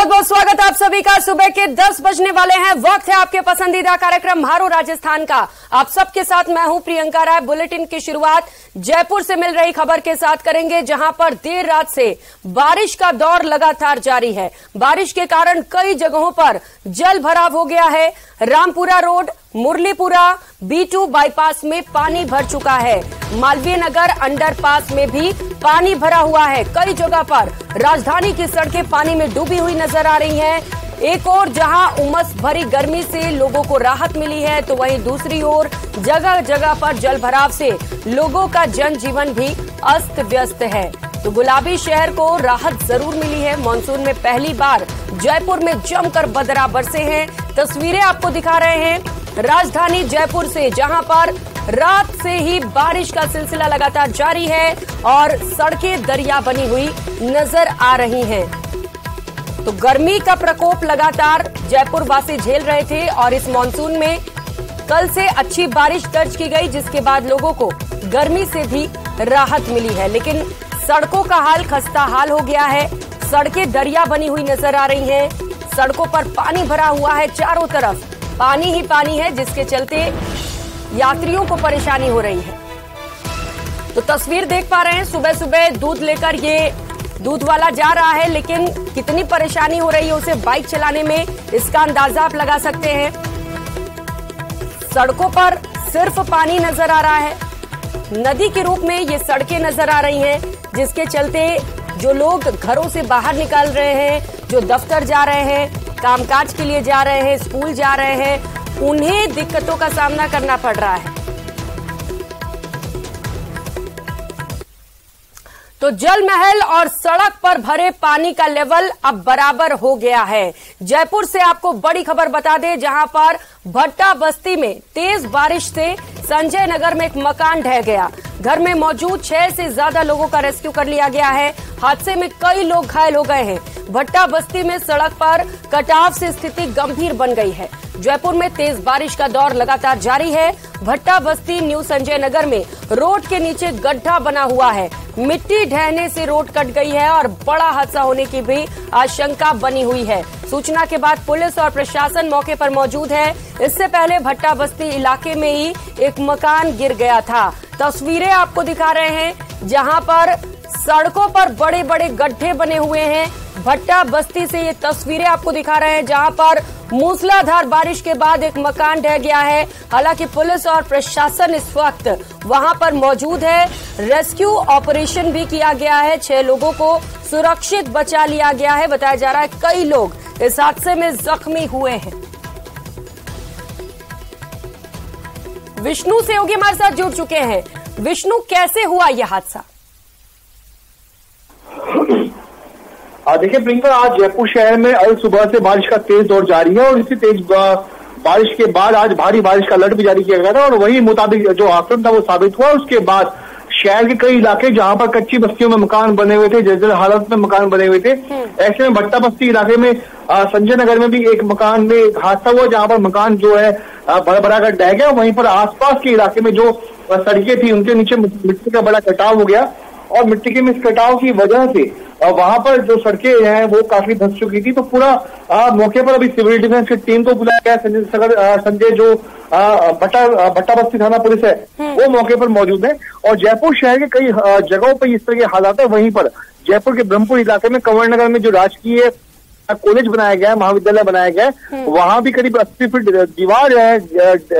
बहुत स्वागत आप सभी का। सुबह के 10 बजने वाले हैं। वक्त है आपके पसंदीदा कार्यक्रम मारो राजस्थान का। आप सबके साथ मैं हूं प्रियंका राय। बुलेटिन की शुरुआत जयपुर से मिल रही खबर के साथ करेंगे, जहां पर देर रात से बारिश का दौर लगातार जारी है। बारिश के कारण कई जगहों पर जल भराव हो गया है। Rampura road, Murlipura, B2 bypass में पानी भर चुका है। मालवीय नगर अंडरपास में भी पानी भरा हुआ है। कई जगह पर राजधानी की सड़कें पानी में डूबी हुई नजर आ रही हैं। एक ओर जहां उमस भरी गर्मी से लोगों को राहत मिली है, तो वहीं दूसरी ओर जगह जगह पर जल भराव से लोगों का जनजीवन भी अस्त व्यस्त है। तो गुलाबी शहर को राहत जरूर मिली है। मानसून में पहली बार जयपुर में जमकर बदरा बरसे हैं। तस्वीरें आपको दिखा रहे हैं राजधानी जयपुर से, जहां पर रात से ही बारिश का सिलसिला लगातार जारी है और सड़कें दरिया बनी हुई नजर आ रही हैं। तो गर्मी का प्रकोप लगातार जयपुर वासी झेल रहे थे और इस मानसून में कल से अच्छी बारिश दर्ज की गई, जिसके बाद लोगों को गर्मी से भी राहत मिली है। लेकिन सड़कों का हाल खस्ता हाल हो गया है। सड़कें दरिया बनी हुई नजर आ रही हैं। सड़कों पर पानी भरा हुआ है, चारों तरफ पानी ही पानी है, जिसके चलते यात्रियों को परेशानी हो रही है। तो तस्वीर देख पा रहे हैं, सुबह सुबह दूध लेकर ये दूध वाला जा रहा है, लेकिन कितनी परेशानी हो रही है उसे बाइक चलाने में, इसका अंदाजा आप लगा सकते हैं। सड़कों पर सिर्फ पानी नजर आ रहा है। नदी के रूप में ये सड़कें नजर आ रही हैं, जिसके चलते जो लोग घरों से बाहर निकल रहे हैं, जो दफ्तर जा रहे हैं, कामकाज के लिए जा रहे हैं, स्कूल जा रहे हैं, उन्हें दिक्कतों का सामना करना पड़ रहा है। तो जल महल और सड़क पर भरे पानी का लेवल अब बराबर हो गया है। जयपुर से आपको बड़ी खबर बता दें, जहां पर भट्टा बस्ती में तेज बारिश से संजय नगर में एक मकान ढह गया। घर में मौजूद 6 से ज्यादा लोगों का रेस्क्यू कर लिया गया है। हादसे में कई लोग घायल हो गए हैं। भट्टा बस्ती में सड़क पर कटाव से स्थिति गंभीर बन गई है। जयपुर में तेज बारिश का दौर लगातार जारी है। भट्टा बस्ती न्यू संजय नगर में रोड के नीचे गड्ढा बना हुआ है। मिट्टी ढहने से रोड कट गई है और बड़ा हादसा होने की भी आशंका बनी हुई है। सूचना के बाद पुलिस और प्रशासन मौके पर मौजूद है। इससे पहले भट्टा बस्ती इलाके में ही एक मकान गिर गया था। तस्वीरें आपको दिखा रहे हैं, जहां पर सड़कों पर बड़े बड़े गड्ढे बने हुए हैं। भट्टा बस्ती से ये तस्वीरें आपको दिखा रहे हैं, जहां पर मूसलाधार बारिश के बाद एक मकान ढह गया है। हालांकि पुलिस और प्रशासन इस वक्त वहां पर मौजूद है। रेस्क्यू ऑपरेशन भी किया गया है। 6 लोगों को सुरक्षित बचा लिया गया है। बताया जा रहा है कई लोग इस हादसे में जख्मी हुए हैं। विष्णु सहयोगी हमारे साथ जुड़ चुके हैं। विष्णु, कैसे हुआ यह हादसा? देखिए प्रियंका, आज जयपुर शहर में अल सुबह से बारिश का तेज दौर जारी है और इसी तेज बारिश के बाद आज भारी बारिश का अलर्ट भी जारी किया गया था और वही मुताबिक जो आकलन था वो साबित हुआ। उसके बाद शहर के कई इलाके जहां पर कच्ची बस्तियों में मकान बने हुए थे, जर्जर हालत में मकान बने हुए थे, ऐसे में भट्टा बस्ती इलाके में संजय नगर में भी एक मकान में हादसा हुआ, जहां पर मकान जो है भरा कर ढह गया। वहीं पर आसपास के इलाके में जो सड़कें थी उनके नीचे मिट्टी का बड़ा कटाव हो गया और मिट्टी के इस कटाव की वजह से वहां पर जो सड़कें हैं वो काफी धंस चुकी थी। तो पूरा मौके पर अभी सिविल डिफेंस की टीम को बुलाया गया। संजय जो भट्टा बस्ती थाना पुलिस है वो मौके पर मौजूद है और जयपुर शहर के कई जगहों पर इस तरह के हालात है। वहीं पर जयपुर के ब्रह्मपुर इलाके में कंवर नगर में जो राजकीय कॉलेज बनाया गया है, महाविद्यालय बनाया गया है, वहां भी करीब 80 फीट दीवार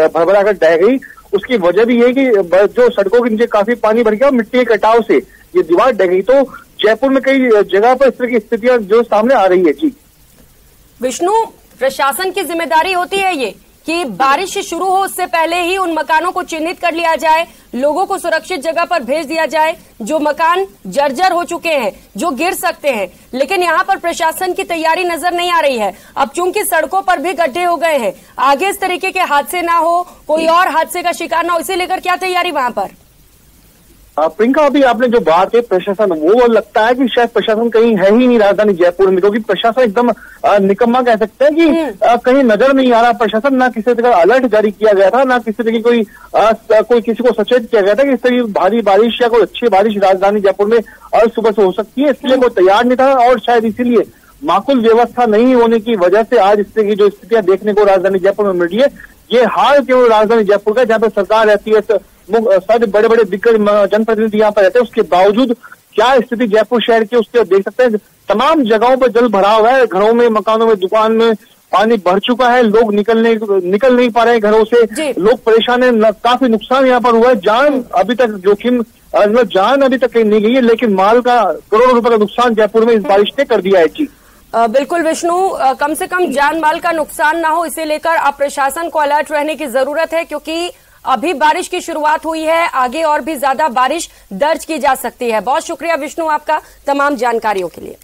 भरभरा कर ढह गई। उसकी वजह भी है कि जो सड़कों के नीचे काफी पानी भर गया और मिट्टी के कटाव से ये दीवार ढह गई। तो जयपुर में कई जगह पर इस तरह की स्थितियां जो सामने आ रही है। जी विष्णु, प्रशासन की जिम्मेदारी होती है ये कि बारिश शुरू हो उससे पहले ही उन मकानों को चिन्हित कर लिया जाए, लोगों को सुरक्षित जगह पर भेज दिया जाए जो मकान जर्जर हो चुके हैं, जो गिर सकते हैं। लेकिन यहाँ पर प्रशासन की तैयारी नजर नहीं आ रही है। अब चूंकि सड़कों पर भी गड्ढे हो गए हैं, आगे इस तरीके के हादसे ना हो, कोई और हादसे का शिकार ना हो, इसे लेकर क्या तैयारी वहां पर? प्रियंका, अभी आपने जो बात है प्रशासन, वो लगता है कि शायद प्रशासन कहीं है ही नहीं राजधानी जयपुर में, क्योंकि प्रशासन एकदम निकम्मा कह सकते हैं कि कहीं नजर नहीं आ रहा प्रशासन। ना किसी तरह अलर्ट जारी किया गया था, ना किसी तरह की कोई किसी को सचेत किया गया था कि इस तरह की भारी बारिश या कोई अच्छी बारिश राजधानी जयपुर में और सुबह से हो सकती है। इसलिए कोई तैयार नहीं था और शायद इसीलिए माकूल व्यवस्था नहीं होने की वजह से आज इस तरह की जो स्थितियां देखने को राजधानी जयपुर में मिल रही है, ये हाल केवल राजधानी जयपुर का, जहाँ पे सरकार रहती है, सारे बड़े बड़े दिग्गज जनप्रतिनिधि यहाँ पर रहते हैं, उसके बावजूद क्या स्थिति जयपुर शहर की उसके देख सकते हैं। तमाम जगहों पर जल भरा हुआ है, घरों में, मकानों में, दुकान में पानी भर चुका है, लोग निकल नहीं पा रहे हैं घरों से, लोग परेशान है, काफी नुकसान यहाँ पर हुआ है। जान अभी तक जोखिम, जान अभी तक कहीं नहीं गई है, लेकिन माल का करोड़ों रुपए का नुकसान जयपुर में इस बारिश ने कर दिया है। जी बिल्कुल विष्णु, कम से कम जान माल का नुकसान ना हो, इसे लेकर अब प्रशासन को अलर्ट रहने की जरूरत है, क्योंकि अभी बारिश की शुरुआत हुई है, आगे और भी ज्यादा बारिश दर्ज की जा सकती है। बहुत शुक्रिया विष्णु आपका तमाम जानकारियों के लिए।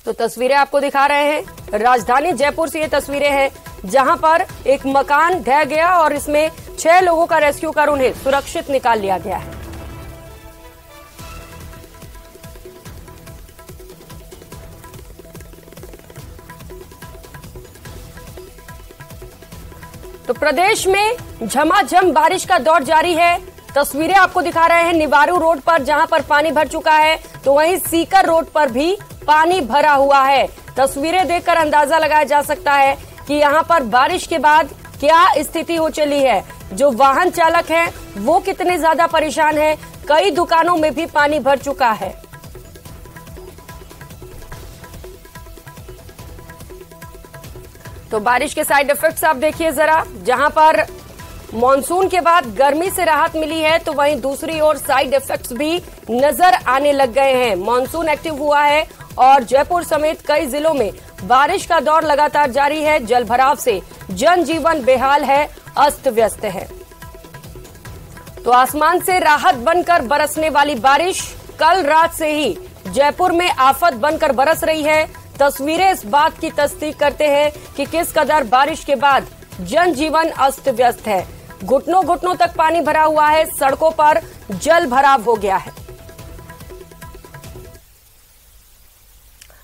तो तस्वीरें आपको दिखा रहे हैं, राजधानी जयपुर से ये तस्वीरें हैं, जहां पर एक मकान ढह गया और इसमें 6 लोगों का रेस्क्यू कर उन्हें सुरक्षित निकाल लिया गया है। तो प्रदेश में झमाझम बारिश का दौर जारी है। तस्वीरें आपको दिखा रहे हैं निवारू रोड पर, जहां पर पानी भर चुका है, तो वहीं सीकर रोड पर भी पानी भरा हुआ है। तस्वीरें देखकर अंदाजा लगाया जा सकता है कि यहां पर बारिश के बाद क्या स्थिति हो चली है। जो वाहन चालक हैं वो कितने ज्यादा परेशान हैं, कई दुकानों में भी पानी भर चुका है। तो बारिश के साइड इफेक्ट्स आप देखिए जरा, जहां पर मॉनसून के बाद गर्मी से राहत मिली है, तो वहीं दूसरी ओर साइड इफेक्ट्स भी नजर आने लग गए हैं। मॉनसून एक्टिव हुआ है और जयपुर समेत कई जिलों में बारिश का दौर लगातार जारी है। जलभराव से जनजीवन बेहाल है, अस्त व्यस्त है। तो आसमान से राहत बनकर बरसने वाली बारिश कल रात से ही जयपुर में आफत बनकर बरस रही है। तस्वीरें इस बात की तस्दीक करते हैं कि किस कदर बारिश के बाद जनजीवन अस्त व्यस्त है। घुटनों घुटनों तक पानी भरा हुआ है, सड़कों पर जल भराव हो गया है।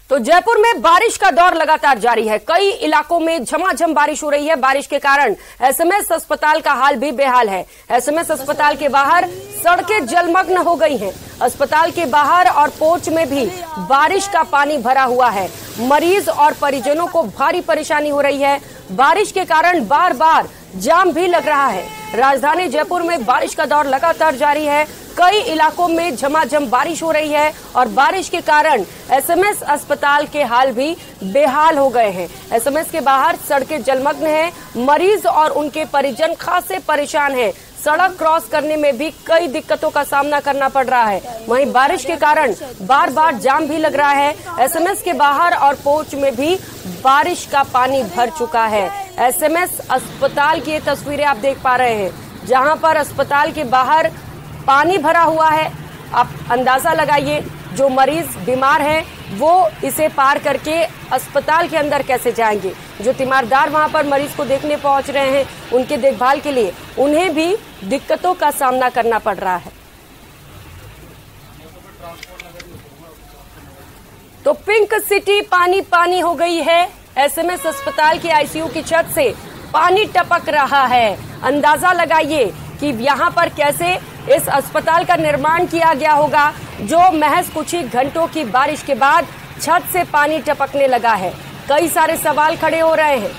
तो जयपुर में बारिश का दौर लगातार जारी है, कई इलाकों में झमाझम बारिश हो रही है। बारिश के कारण एसएमएस अस्पताल का हाल भी बेहाल है। एसएमएस अस्पताल के बाहर सड़कें जलमग्न हो गई हैं। अस्पताल के बाहर और पोर्च में भी बारिश का पानी भरा हुआ है। मरीज और परिजनों को भारी परेशानी हो रही है। बारिश के कारण बार बार जाम भी लग रहा है। राजधानी जयपुर में बारिश का दौर लगातार जारी है, कई इलाकों में झमाझम बारिश हो रही है और बारिश के कारण एसएमएस अस्पताल के हाल भी बेहाल हो गए हैं। एसएमएस के बाहर सड़कें जलमग्न हैं, मरीज और उनके परिजन खासे परेशान हैं। सड़क क्रॉस करने में भी कई दिक्कतों का सामना करना पड़ रहा है। वहीं बारिश के कारण बार बार जाम भी लग रहा है। एसएमएस के बाहर और पोर्च में भी बारिश का पानी भर चुका है। एसएमएस अस्पताल की ये तस्वीरें आप देख पा रहे हैं, जहां पर अस्पताल के बाहर पानी भरा हुआ है। आप अंदाजा लगाइए, जो मरीज बीमार हैं वो इसे पार करके अस्पताल के अंदर कैसे जाएंगे। जो तीमारदार वहां पर मरीज को देखने पहुंच रहे हैं, उनके देखभाल के लिए उन्हें भी दिक्कतों का सामना करना पड़ रहा है। तो पिंक सिटी पानी पानी हो गई है। एसएमएस अस्पताल की आईसीयू की छत से पानी टपक रहा है। अंदाजा लगाइए कि यहाँ पर कैसे इस अस्पताल का निर्माण किया गया होगा, जो महज कुछ ही घंटों की बारिश के बाद छत से पानी टपकने लगा है। कई सारे सवाल खड़े हो रहे हैं।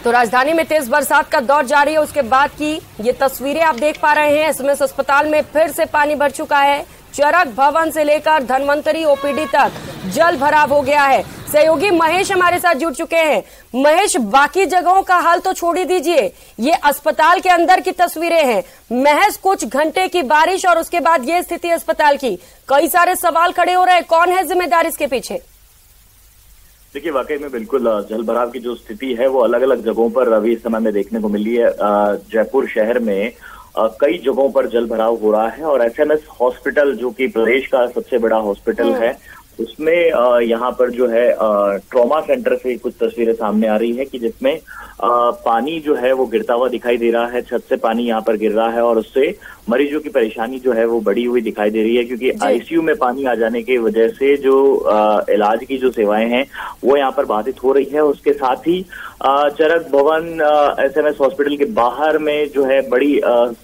तो राजधानी में तेज बरसात का दौर जारी है, उसके बाद की ये तस्वीरें आप देख पा रहे हैं। एसएमएस अस्पताल में फिर से पानी भर चुका है। चरक भवन से लेकर धनवंतरी ओपीडी तक जल भराव हो गया है। सहयोगी महेश हमारे साथ जुड़ चुके हैं। महेश, बाकी जगहों का हाल तो छोड़ ही दीजिए, ये अस्पताल के अंदर की तस्वीरें हैं। महज कुछ घंटे की बारिश और उसके बाद ये स्थिति अस्पताल की। कई सारे सवाल खड़े हो रहे हैं, कौन है जिम्मेदार इसके पीछे? देखिए, वाकई में बिल्कुल जल भराव की जो स्थिति है वो अलग अलग जगहों पर अभी इस समय में देखने को मिली है। जयपुर शहर में कई जगहों पर जल भराव हो रहा है और एसएमएस हॉस्पिटल, जो कि प्रदेश का सबसे बड़ा हॉस्पिटल है, उसमें यहाँ पर जो है ट्रॉमा सेंटर से कुछ तस्वीरें सामने आ रही है कि जिसमें पानी जो है वो गिरता हुआ दिखाई दे रहा है, छत से पानी यहाँ पर गिर रहा है और उससे मरीजों की परेशानी जो है वो बढ़ी हुई दिखाई दे रही है, क्योंकि आईसीयू में पानी आ जाने की वजह से जो इलाज की जो सेवाएं हैं वो यहाँ पर बाधित हो रही है। उसके साथ ही चरक भवन एसएमएस हॉस्पिटल के बाहर में जो है बड़ी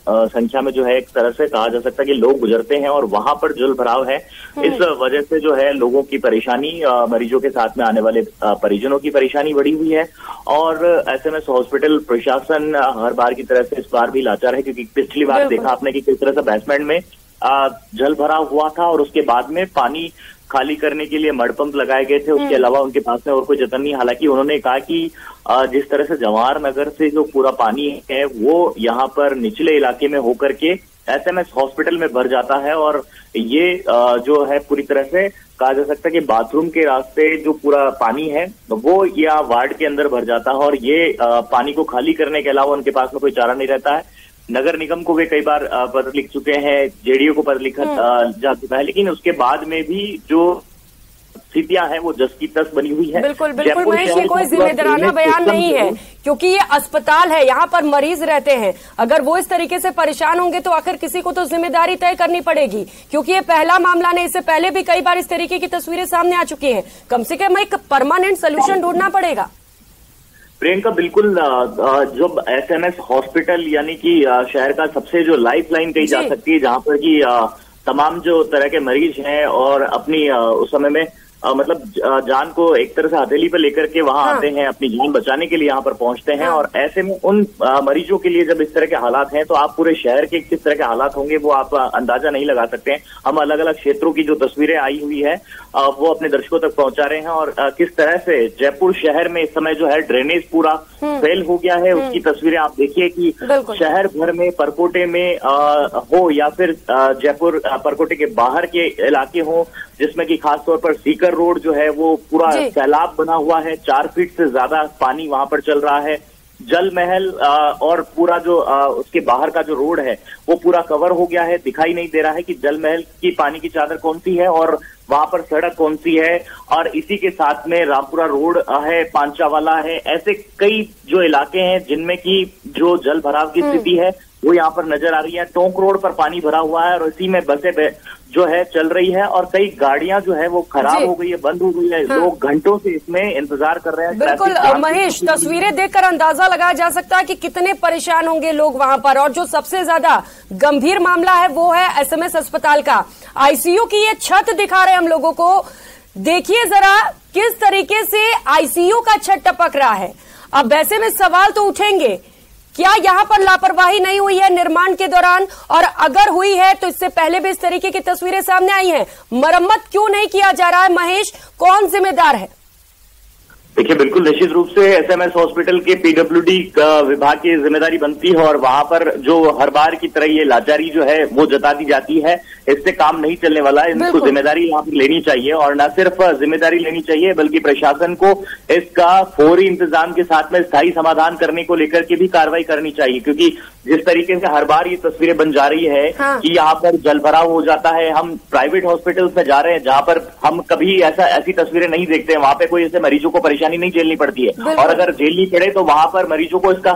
संख्या में जो है एक तरह से कहा जा सकता है कि लोग गुजरते हैं और वहां पर जल भराव है। इस वजह से जो है लोगों की परेशानी, मरीजों के साथ में आने वाले परिजनों की परेशानी बढ़ी हुई है। और एसएमएस हॉस्पिटल प्रशासन हर बार की तरह से इस बार भी लाचार है, क्योंकि पिछली बार देखा आपने कि किस तरह से बेसमेंट में जल भराव हुआ था और उसके बाद में पानी खाली करने के लिए मड पंप लगाए गए थे। उसके अलावा उनके पास में और कोई जतन नहीं। हालांकि उन्होंने कहा कि जिस तरह से जवाहर नगर से जो पूरा पानी है वो यहाँ पर निचले इलाके में होकर के एसएमएस हॉस्पिटल में भर जाता है और ये जो है पूरी तरह से कहा जा सकता है कि बाथरूम के रास्ते जो पूरा पानी है वो या वार्ड के अंदर भर जाता है और ये पानी को खाली करने के अलावा उनके पास में कोई चारा नहीं रहता है। नगर निगम को वे कई बार पत्र लिख चुके हैं, जेडीयू को पत्र लिखा जा चुका है, लेकिन उसके बाद में भी जो स्थितियां हैं वो जस की तस बनी हुई है। बिल्कुल बिल्कुल महेश, ये कोई जिम्मेदाराना बयान नहीं है, क्योंकि ये अस्पताल है, यहाँ पर मरीज रहते हैं। अगर वो इस तरीके से परेशान होंगे तो आखिर किसी को तो जिम्मेदारी तय करनी पड़ेगी, क्योंकि ये पहला मामला नहीं, इससे पहले भी कई बार इस तरीके की तस्वीरें सामने आ चुकी हैं। कम से कम एक परमानेंट सोल्यूशन ढूंढना पड़ेगा। प्रियंका, बिल्कुल जो एसएमएस हॉस्पिटल यानी कि शहर का सबसे जो लाइफ लाइन कही जा सकती है, जहां पर कि तमाम जो तरह के मरीज हैं और अपनी उस समय में मतलब जान को एक तरह से हथेली पर लेकर के वहां आते हैं, अपनी जान बचाने के लिए यहाँ पर पहुंचते हैं। और ऐसे में उन मरीजों के लिए जब इस तरह के हालात हैं तो आप पूरे शहर के किस तरह के हालात होंगे वो आप अंदाजा नहीं लगा सकते हैं। हम अलग अलग क्षेत्रों की जो तस्वीरें आई हुई है वो अपने दर्शकों तक पहुंचा रहे हैं और किस तरह से जयपुर शहर में इस समय जो है ड्रेनेज पूरा फेल हो गया है उसकी तस्वीरें आप देखिए कि शहर भर में परकोटे में हो या फिर जयपुर परकोटे के बाहर के इलाके हो, जिसमें कि खासतौर पर सीकर रोड जो है वो पूरा सैलाब बना हुआ है। 4 फीट से ज्यादा पानी वहां पर चल रहा है। जल महल और पूरा जो उसके बाहर का जो रोड है वो पूरा कवर हो गया है। दिखाई नहीं दे रहा है कि जल महल की पानी की चादर कौन सी है और वहां पर सड़क कौन सी है। और इसी के साथ में रामपुरा रोड है, पांचावाला है, ऐसे कई जो इलाके हैं जिनमें की जो जल भराव की स्थिति है वो यहाँ पर नजर आ रही है। टोंक रोड पर पानी भरा हुआ है और इसी में बसें जो है चल रही है और कई गाड़ियां जो है वो खराब हो गई है, बंद हो गई है। लोग घंटों से इसमें इंतजार कर रहे हैं। बिल्कुल महेश, तस्वीरें देखकर अंदाजा लगाया जा सकता है कि कितने परेशान होंगे लोग वहां पर। और जो सबसे ज्यादा गंभीर मामला है वो है एसएमएस अस्पताल का। आईसीयू की ये छत दिखा रहे हैं हम लोगों को, देखिए जरा किस तरीके से आईसीयू का छत टपक रहा है। अब वैसे में सवाल तो उठेंगे, क्या यहाँ पर लापरवाही नहीं हुई है निर्माण के दौरान? और अगर हुई है तो इससे पहले भी इस तरीके की तस्वीरें सामने आई हैं, मरम्मत क्यों नहीं किया जा रहा है? महेश, कौन जिम्मेदार है? देखिए, बिल्कुल निश्चित रूप से एसएमएस हॉस्पिटल के पीडब्ल्यूडी विभाग की जिम्मेदारी बनती है और वहां पर जो हर बार की तरह ये लाचारी जो है वो जता दी जाती है। इससे काम नहीं चलने वाला है, इनको जिम्मेदारी यहाँ पर लेनी चाहिए और न सिर्फ जिम्मेदारी लेनी चाहिए बल्कि प्रशासन को इसका फौरी इंतजाम के साथ में स्थायी समाधान करने को लेकर के भी कार्रवाई करनी चाहिए। क्योंकि जिस तरीके से हर बार ये तस्वीरें बन जा रही है कि यहाँ पर जल भराव हो जाता है। हम प्राइवेट हॉस्पिटल्स में जा रहे हैं जहां पर हम कभी ऐसी तस्वीरें नहीं देखते हैं, वहां पे कोई ऐसे मरीजों को परेशानी नहीं झेलनी पड़ती है और अगर झेलनी पड़े तो वहां पर मरीजों को इसका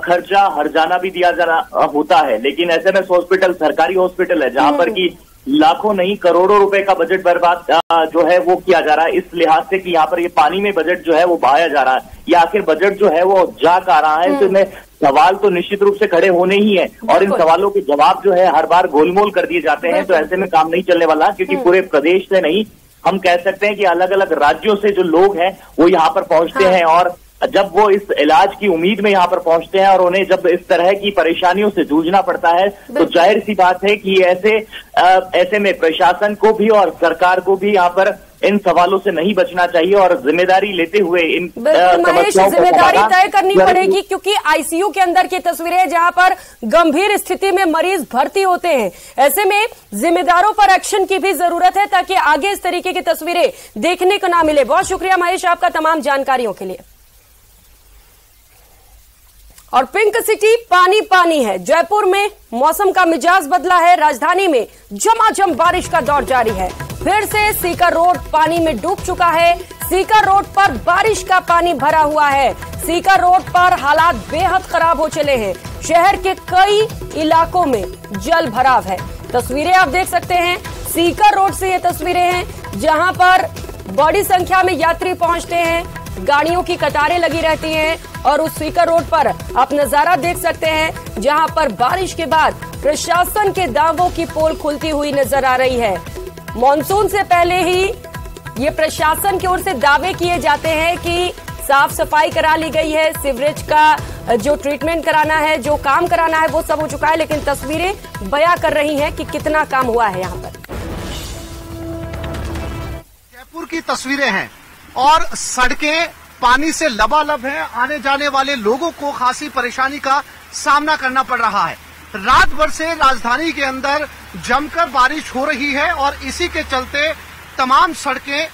खर्चा हर्जाना भी दिया जाना होता है। लेकिन एसएमएस हॉस्पिटल सरकारी हॉस्पिटल है जहां पर कि लाखों नहीं करोड़ों रुपए का बजट बर्बाद जो है वो किया जा रहा है, इस लिहाज से कि यहाँ पर ये पानी में बजट जो है वो बहाया जा रहा है या आखिर बजट जो है वो जा आ रहा है। इसमें सवाल तो निश्चित रूप से खड़े होने ही है और इन सवालों के जवाब जो है हर बार गोलमोल कर दिए जाते हैं। तो ऐसे में काम नहीं चलने वाला, क्योंकि पूरे प्रदेश से नहीं, हम कह सकते हैं कि अलग अलग राज्यों से जो लोग हैं वो यहाँ पर पहुंचते हैं और जब वो इस इलाज की उम्मीद में यहाँ पर पहुंचते हैं और उन्हें जब इस तरह की परेशानियों से जूझना पड़ता है तो जाहिर सी बात है कि ऐसे में प्रशासन को भी और सरकार को भी यहाँ पर इन सवालों से नहीं बचना चाहिए और जिम्मेदारी लेते हुए इन जिम्मेदारी तय करनी पड़ेगी। क्योंकि आईसीयू के अंदर की तस्वीरें जहां पर गंभीर स्थिति में मरीज भर्ती होते हैं, ऐसे में जिम्मेदारों पर एक्शन की भी जरूरत है ताकि आगे इस तरीके की तस्वीरें देखने को ना मिले। बहुत शुक्रिया महेश आपका तमाम जानकारियों के लिए। और पिंक सिटी पानी पानी है। जयपुर में मौसम का मिजाज बदला है। राजधानी में झमाझम बारिश का दौर जारी है। फिर से सीकर रोड पानी में डूब चुका है। सीकर रोड पर बारिश का पानी भरा हुआ है। सीकर रोड पर हालात बेहद खराब हो चले हैं। शहर के कई इलाकों में जल भराव है। तस्वीरें आप देख सकते हैं। सीकर रोड से ये तस्वीरें हैं जहां पर बड़ी संख्या में यात्री पहुंचते हैं। गाड़ियों की कतारें लगी रहती हैं और उस सीकर रोड पर आप नजारा देख सकते हैं जहां पर बारिश के बाद प्रशासन के दावों की पोल खुलती हुई नजर आ रही है। मॉनसून से पहले ही ये प्रशासन की ओर से दावे किए जाते हैं कि साफ सफाई करा ली गई है, सीवरेज का जो ट्रीटमेंट कराना है, जो काम कराना है वो सब हो चुका है, लेकिन तस्वीरें बयां कर रही हैं कि कितना काम हुआ है यहाँ पर। जयपुर की तस्वीरें हैं और सड़कें पानी से लबालब हैं। आने जाने वाले लोगों को खासी परेशानी का सामना करना पड़ रहा है। रात भर से राजधानी के अंदर जमकर बारिश हो रही है और इसी के चलते तमाम सड़कें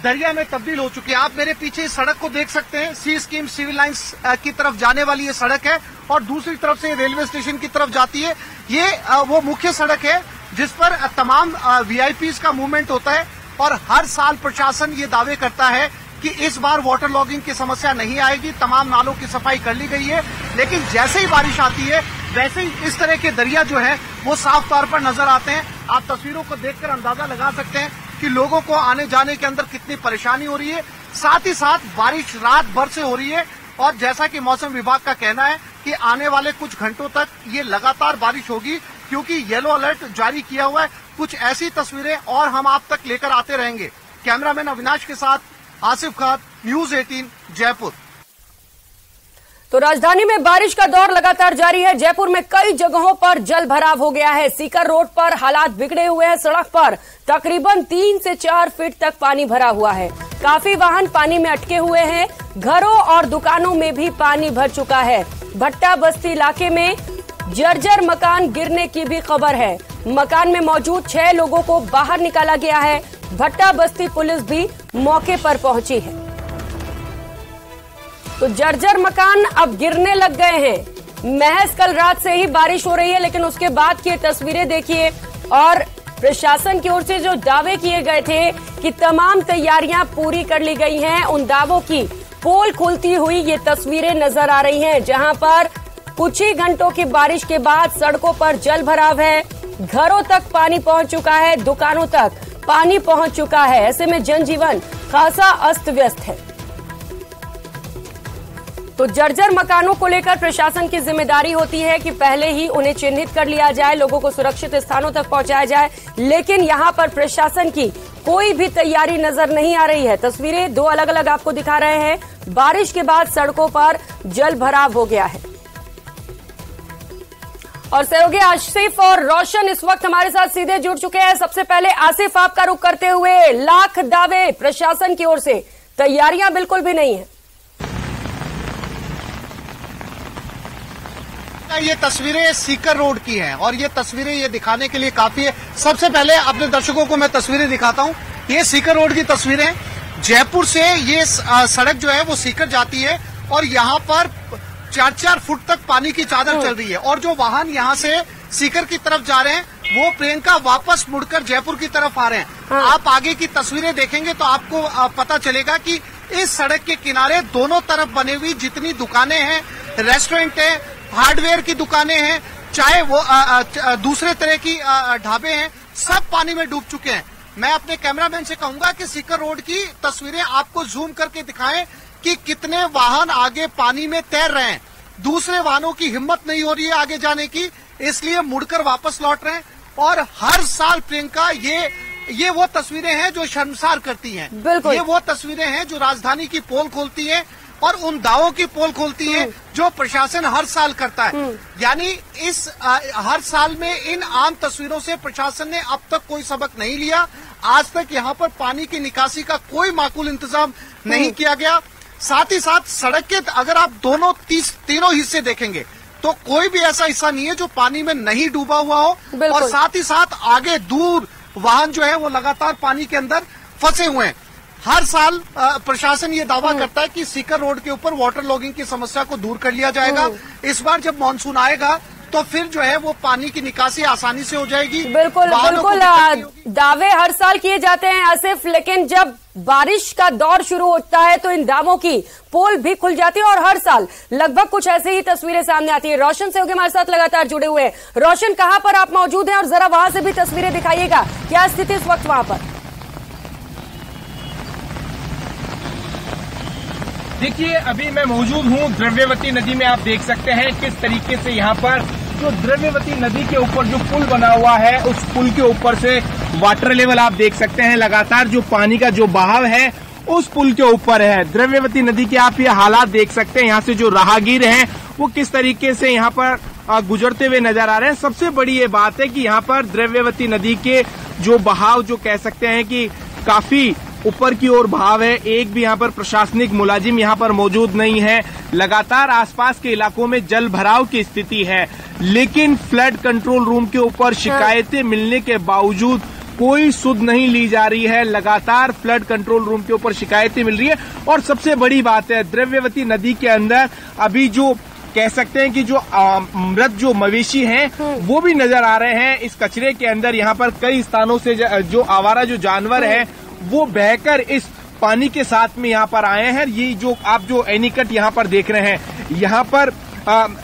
दरिया में तब्दील हो चुकी है। आप मेरे पीछे इस सड़क को देख सकते हैं। सी स्कीम सिविल लाइंस की तरफ जाने वाली ये सड़क है और दूसरी तरफ से रेलवे स्टेशन की तरफ जाती है। ये वो मुख्य सड़क है जिस पर तमाम वीआईपीज का मूवमेंट होता है और हर साल प्रशासन ये दावे करता है कि इस बार वाटर लॉगिंग की समस्या नहीं आएगी। तमाम नालों की सफाई कर ली गई है, लेकिन जैसे ही बारिश आती है वैसे ही इस तरह के दरिया जो है वो साफ तौर पर नजर आते हैं। आप तस्वीरों को देखकर अंदाजा लगा सकते हैं कि लोगों को आने जाने के अंदर कितनी परेशानी हो रही है। साथ ही साथ बारिश रात भर से हो रही है और जैसा कि मौसम विभाग का कहना है कि आने वाले कुछ घंटों तक ये लगातार बारिश होगी, क्योंकि येलो अलर्ट जारी किया हुआ है। कुछ ऐसी तस्वीरें और हम आप तक लेकर आते रहेंगे। कैमरामैन अविनाश के साथ आसिफ खान, न्यूज 18 जयपुर। तो राजधानी में बारिश का दौर लगातार जारी है। जयपुर में कई जगहों पर जल भराव हो गया है। सीकर रोड पर हालात बिगड़े हुए हैं। सड़क पर तकरीबन 3 से 4 फीट तक पानी भरा हुआ है। काफी वाहन पानी में अटके हुए हैं। घरों और दुकानों में भी पानी भर चुका है। भट्टा बस्ती इलाके में जर्जर मकान गिरने की भी खबर है। मकान में मौजूद 6 लोगों को बाहर निकाला गया है। भट्टा बस्ती पुलिस भी मौके पर पहुंची है। तो जर्जर मकान अब गिरने लग गए हैं। महज कल रात से ही बारिश हो रही है, लेकिन उसके बाद की तस्वीरें देखिए और प्रशासन की ओर से जो दावे किए गए थे कि तमाम तैयारियां पूरी कर ली गई हैं, उन दावों की पोल खुलती हुई ये तस्वीरें नजर आ रही हैं, जहां पर कुछ ही घंटों की बारिश के बाद सड़कों पर जल भराव है। घरों तक पानी पहुंच चुका है, दुकानों तक पानी पहुंच चुका है। ऐसे में जनजीवन खासा अस्त व्यस्त है। तो जर्जर मकानों को लेकर प्रशासन की जिम्मेदारी होती है कि पहले ही उन्हें चिन्हित कर लिया जाए, लोगों को सुरक्षित स्थानों तक पहुंचाया जाए, लेकिन यहां पर प्रशासन की कोई भी तैयारी नजर नहीं आ रही है। तस्वीरें 2 अलग अलग आपको दिखा रहे हैं। बारिश के बाद सड़कों पर जल भराव हो गया है। और सहयोगी आसिफ और रोशन इस वक्त हमारे साथ सीधे जुड़ चुके हैं। सबसे पहले आसिफ, आपका रुख करते हुए, लाख दावे प्रशासन की ओर से, तैयारियां बिल्कुल भी नहीं है। ये तस्वीरें सीकर रोड की हैं और ये तस्वीरें ये दिखाने के लिए काफी है। सबसे पहले अपने दर्शकों को मैं तस्वीरें दिखाता हूँ। ये सीकर रोड की तस्वीरें। जयपुर से ये सड़क जो है वो सीकर जाती है और यहाँ पर 4-4 फुट तक पानी की चादर चल रही है और जो वाहन यहाँ से सीकर की तरफ जा रहे हैं वो प्रियंका वापस मुड़कर जयपुर की तरफ आ रहे हैं। आप आगे की तस्वीरें देखेंगे तो आपको पता चलेगा कि इस सड़क के किनारे दोनों तरफ बने हुई जितनी दुकानें हैं, रेस्टोरेंट है, हार्डवेयर की दुकानें हैं, चाहे वो दूसरे तरह की ढाबे हैं, सब पानी में डूब चुके हैं। मैं अपने कैमरामैन से कहूंगा कि सीकर रोड की तस्वीरें आपको जूम करके दिखाएं कि कितने वाहन आगे पानी में तैर रहे हैं। दूसरे वाहनों की हिम्मत नहीं हो रही है आगे जाने की, इसलिए मुड़कर वापस लौट रहे हैं। और हर साल प्रियंका ये वो तस्वीरें हैं जो शर्मसार करती हैं। ये वो तस्वीरें हैं जो राजधानी की पोल खोलती हैं और उन दावों की पोल खोलती है जो प्रशासन हर साल करता है। यानी इस हर साल में इन आम तस्वीरों से प्रशासन ने अब तक कोई सबक नहीं लिया। आज तक यहाँ पर पानी की निकासी का कोई माकूल इंतजाम नहीं किया गया। साथ ही साथ सड़क के अगर आप तीनों हिस्से देखेंगे तो कोई भी ऐसा हिस्सा नहीं है जो पानी में नहीं डूबा हुआ हो और साथ ही साथ आगे दूर वाहन जो है वो लगातार पानी के अंदर फंसे हुए हैं। हर साल प्रशासन ये दावा करता है कि सीकर रोड के ऊपर वाटर लॉगिंग की समस्या को दूर कर लिया जाएगा। इस बार जब मानसून आएगा तो फिर जो है वो पानी की निकासी आसानी से हो जाएगी। बिल्कुल बिल्कुल, दावे हर साल किए जाते हैं आसिफ, लेकिन जब बारिश का दौर शुरू होता है तो इन दावों की पोल भी खुल जाती है और हर साल लगभग कुछ ऐसे ही तस्वीरें सामने आती है। रोशन सहयोगी हमारे साथ लगातार जुड़े हुए हैं। रोशन, कहां पर आप मौजूद हैं और जरा वहां से भी तस्वीरें दिखाइएगा, क्या स्थिति इस वक्त वहां पर? देखिए, अभी मैं मौजूद हूं द्रव्यवती नदी में। आप देख सकते हैं किस तरीके से यहाँ पर जो द्रव्यवती नदी के ऊपर जो पुल बना हुआ है, उस पुल के ऊपर से वाटर लेवल आप देख सकते हैं लगातार जो पानी का जो बहाव है उस पुल के ऊपर है। द्रव्यवती नदी के आप ये हालात देख सकते हैं, यहाँ से जो राहगीर हैं वो किस तरीके से यहाँ पर गुजरते हुए नजर आ रहे हैं। सबसे बड़ी ये बात है कि यहाँ पर द्रव्यवती नदी के जो बहाव जो कह सकते हैं कि काफी ऊपर की ओर बहाव है। एक भी यहाँ पर प्रशासनिक मुलाजिम यहाँ पर मौजूद नहीं है। लगातार आसपास के इलाकों में जल भराव की स्थिति है, लेकिन फ्लड कंट्रोल रूम के ऊपर शिकायतें मिलने के बावजूद कोई सुध नहीं ली जा रही है। लगातार फ्लड कंट्रोल रूम के ऊपर शिकायतें मिल रही है। और सबसे बड़ी बात है, द्रव्यवती नदी के अंदर अभी जो कह सकते हैं कि जो मृत जो मवेशी हैं वो भी नजर आ रहे हैं इस कचरे के अंदर। यहाँ पर कई स्थानों से जो आवारा जो जानवर है वो बहकर इस पानी के साथ में यहाँ पर आए हैं। ये जो आप जो एनीकट यहाँ पर देख रहे हैं, यहाँ पर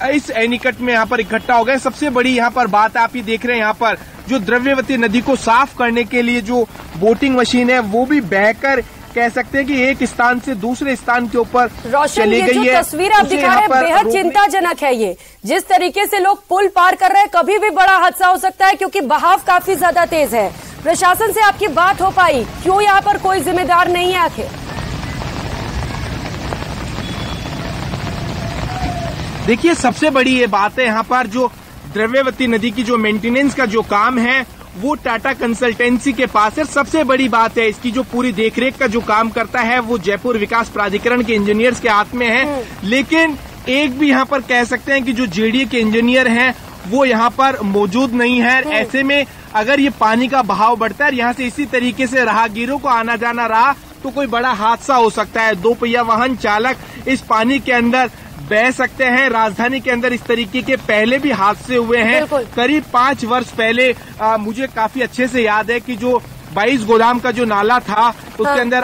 इस एनीकट में यहाँ पर इकट्ठा हो गए। सबसे बड़ी यहाँ पर बात आप ये देख रहे हैं, यहाँ पर जो द्रव्यवती नदी को साफ करने के लिए जो बोटिंग मशीन है वो भी बहकर कह सकते हैं कि एक स्थान से दूसरे स्थान के ऊपर चली गई है। जो तस्वीर आप दिखा रहे हैं बेहद चिंताजनक है। ये जिस तरीके से लोग पुल पार कर रहे हैं, कभी भी बड़ा हादसा हो सकता है क्योंकि बहाव काफी ज्यादा तेज है। प्रशासन से आपकी बात हो पाई, क्यों यहाँ पर कोई जिम्मेदार नहीं है आखिर? देखिए, सबसे बड़ी ये बात है, यहाँ पर जो द्रव्यवती नदी की जो मेंटेनेंस का जो काम है वो टाटा कंसल्टेंसी के पास है। सबसे बड़ी बात है, इसकी जो पूरी देखरेख का जो काम करता है वो जयपुर विकास प्राधिकरण के इंजीनियर्स के हाथ में है। लेकिन एक भी यहाँ पर कह सकते हैं कि जो जेडीए के इंजीनियर हैं वो यहाँ पर मौजूद नहीं है। ऐसे में अगर ये पानी का बहाव बढ़ता है, यहाँ से इसी तरीके से राहगीरों को आना जाना रहा तो कोई बड़ा हादसा हो सकता है। 2 पहिया वाहन चालक इस पानी के अंदर बह सकते हैं। राजधानी के अंदर इस तरीके के पहले भी हादसे हुए हैं। करीब 5 वर्ष पहले मुझे काफी अच्छे से याद है कि जो 22 गोदाम का जो नाला था उसके अंदर